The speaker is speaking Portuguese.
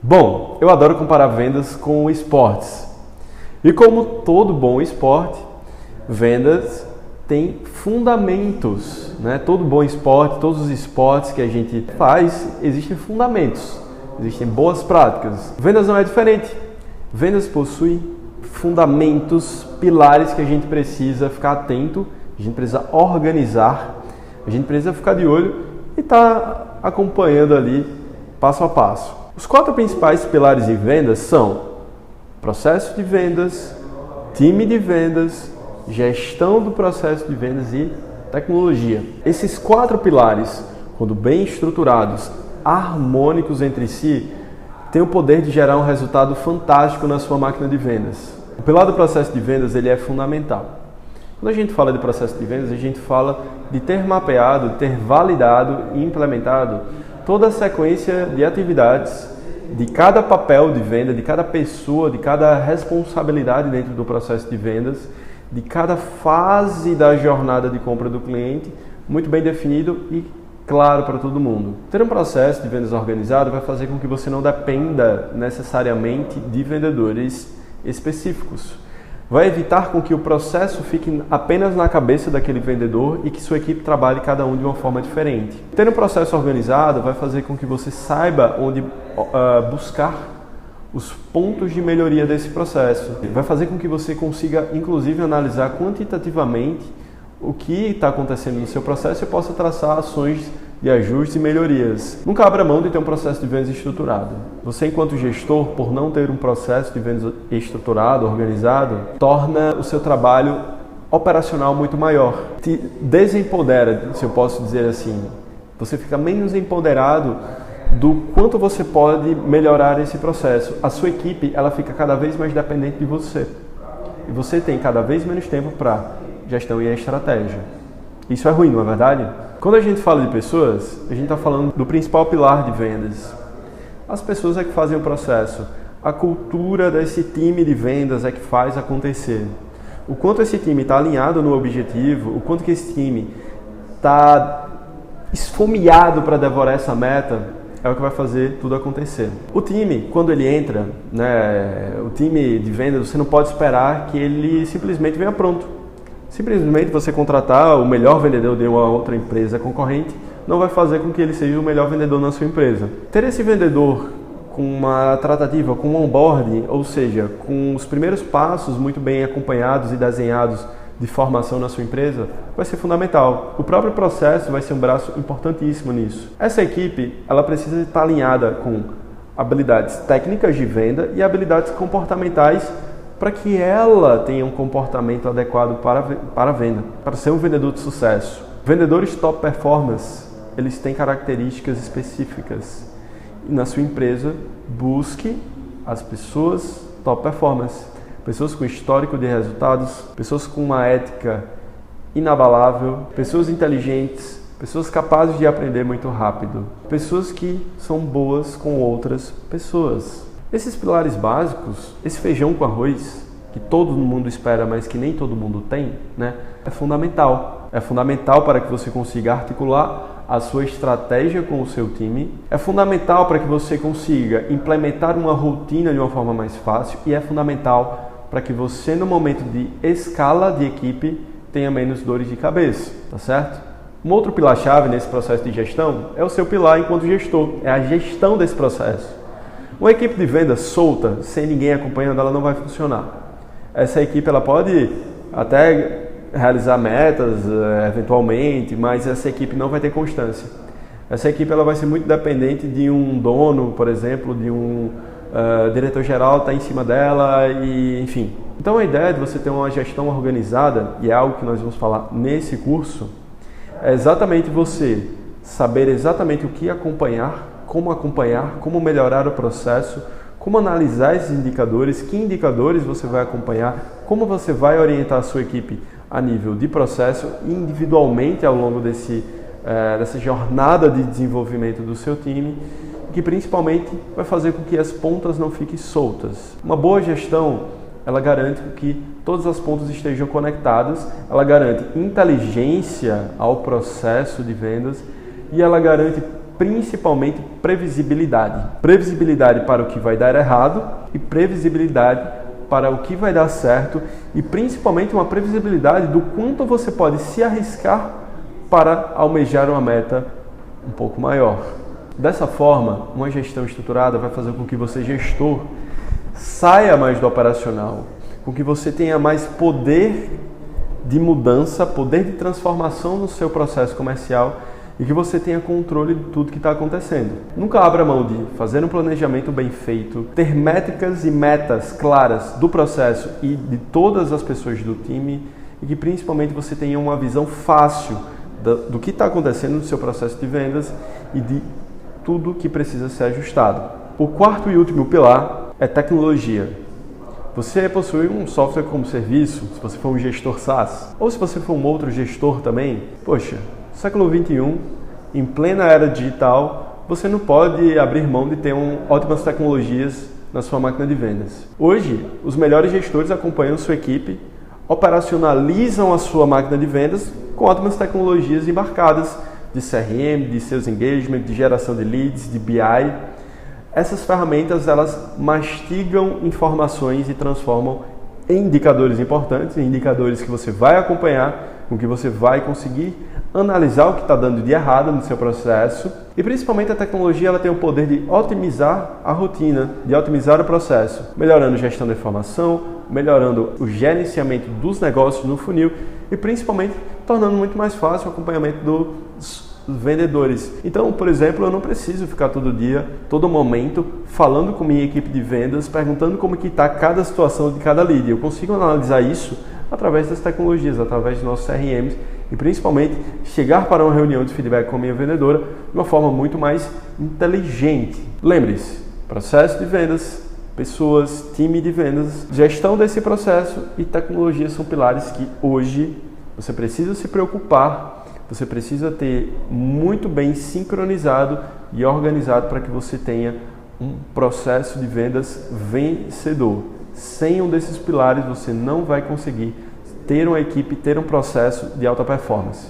Bom, eu adoro comparar vendas com esportes. E como todo bom esporte, vendas tem fundamentos, né? Todo bom esporte, todos os esportes que a gente faz, existem fundamentos, existem boas práticas. Vendas não é diferente. Vendas possui fundamentos, pilares que a gente precisa ficar atento, a gente precisa organizar, a gente precisa ficar de olho e estar acompanhando ali passo a passo. Os 4 principais pilares de vendas são processo de vendas, time de vendas, gestão do processo de vendas e tecnologia. Esses 4 pilares, quando bem estruturados, harmônicos entre si, têm o poder de gerar um resultado fantástico na sua máquina de vendas. O pilar do processo de vendas ele é fundamental. Quando a gente fala de processo de vendas, a gente fala de ter mapeado, de ter validado e implementado toda a sequência de atividades de cada papel de venda, de cada pessoa, de cada responsabilidade dentro do processo de vendas, de cada fase da jornada de compra do cliente, muito bem definido e claro para todo mundo. Ter um processo de vendas organizado vai fazer com que você não dependa necessariamente de vendedores específicos. Vai evitar com que o processo fique apenas na cabeça daquele vendedor e que sua equipe trabalhe cada um de uma forma diferente. Ter um processo organizado vai fazer com que você saiba onde buscar os pontos de melhoria desse processo. Vai fazer com que você consiga, inclusive, analisar quantitativamente o que está acontecendo no seu processo e possa traçar ações de ajustes e melhorias. Nunca abra mão de ter um processo de vendas estruturado. Você, enquanto gestor, por não ter um processo de vendas estruturado, organizado, torna o seu trabalho operacional muito maior. Te desempodera, se eu posso dizer assim. Você fica menos empoderado do quanto você pode melhorar esse processo. A sua equipe ela fica cada vez mais dependente de você. E você tem cada vez menos tempo para gestão e estratégia. Isso é ruim, não é verdade? Quando a gente fala de pessoas, a gente está falando do principal pilar de vendas. As pessoas é que fazem o processo. A cultura desse time de vendas é que faz acontecer. O quanto esse time está alinhado no objetivo, o quanto que esse time está esfomeado para devorar essa meta, é o que vai fazer tudo acontecer. O time, quando ele entra, o time de vendas, você não pode esperar que ele simplesmente venha pronto. Simplesmente você contratar o melhor vendedor de uma outra empresa concorrente não vai fazer com que ele seja o melhor vendedor na sua empresa. Ter esse vendedor com uma tratativa, com um onboarding, ou seja, com os primeiros passos muito bem acompanhados e desenhados de formação na sua empresa, vai ser fundamental. O próprio processo vai ser um braço importantíssimo nisso. Essa equipe ela precisa estar alinhada com habilidades técnicas de venda e habilidades comportamentais para que ela tenha um comportamento adequado para a venda, para ser um vendedor de sucesso. Vendedores top performance, eles têm características específicas. E na sua empresa, busque as pessoas top performance. Pessoas com histórico de resultados, pessoas com uma ética inabalável, pessoas inteligentes, pessoas capazes de aprender muito rápido, pessoas que são boas com outras pessoas. Esses pilares básicos, esse feijão com arroz, que todo mundo espera, mas que nem todo mundo tem, é fundamental. É fundamental para que você consiga articular a sua estratégia com o seu time. É fundamental para que você consiga implementar uma rotina de uma forma mais fácil e é fundamental para que você, no momento de escala de equipe, tenha menos dores de cabeça, tá certo? Um outro pilar-chave nesse processo de gestão é o seu pilar enquanto gestor, é a gestão desse processo. Uma equipe de venda solta, sem ninguém acompanhando, ela não vai funcionar. Essa equipe ela pode até realizar metas, eventualmente, mas essa equipe não vai ter constância. Essa equipe ela vai ser muito dependente de um dono, por exemplo, de um diretor-geral está em cima dela, e enfim. Então a ideia de você ter uma gestão organizada, e é algo que nós vamos falar nesse curso, é exatamente você saber exatamente o que acompanhar, como melhorar o processo, como analisar esses indicadores, que indicadores você vai acompanhar, como você vai orientar a sua equipe a nível de processo e individualmente ao longo dessa jornada de desenvolvimento do seu time, que principalmente vai fazer com que as pontas não fiquem soltas. Uma boa gestão, ela garante que todas as pontas estejam conectadas, ela garante inteligência ao processo de vendas e ela garante principalmente previsibilidade. Previsibilidade para o que vai dar errado e previsibilidade para o que vai dar certo e principalmente uma previsibilidade do quanto você pode se arriscar para almejar uma meta um pouco maior. Dessa forma, uma gestão estruturada vai fazer com que você, gestor, saia mais do operacional, com que você tenha mais poder de mudança, poder de transformação no seu processo comercial e que você tenha controle de tudo que está acontecendo. Nunca abra mão de fazer um planejamento bem feito, ter métricas e metas claras do processo e de todas as pessoas do time e que principalmente você tenha uma visão fácil do que está acontecendo no seu processo de vendas e de tudo que precisa ser ajustado. O quarto e último pilar é tecnologia. Você possui um software como serviço, se você for um gestor SaaS, ou se você for um outro gestor também, poxa, século XXI, em plena era digital, você não pode abrir mão de ter ótimas tecnologias na sua máquina de vendas. Hoje, os melhores gestores acompanham sua equipe, operacionalizam a sua máquina de vendas com ótimas tecnologias embarcadas de CRM, de Sales Engagement, de geração de leads, de BI. Essas ferramentas, elas mastigam informações e transformam em indicadores importantes, em indicadores que você vai acompanhar, com que você vai conseguir analisar o que está dando de errado no seu processo. E principalmente a tecnologia, ela tem o poder de otimizar a rotina, de otimizar o processo, melhorando a gestão da informação, melhorando o gerenciamento dos negócios no funil e principalmente tornando muito mais fácil o acompanhamento dos vendedores. Então, por exemplo, eu não preciso ficar todo dia, todo momento, falando com minha equipe de vendas, perguntando como que está cada situação de cada lead. Eu consigo analisar isso através das tecnologias, através dos nossos CRMs e principalmente chegar para uma reunião de feedback com a minha vendedora de uma forma muito mais inteligente. Lembre-se, processo de vendas, pessoas, time de vendas, gestão desse processo e tecnologia são pilares que hoje você precisa se preocupar. Você precisa ter muito bem sincronizado e organizado para que você tenha um processo de vendas vencedor. Sem um desses pilares, você não vai conseguir ter uma equipe, ter um processo de alta performance.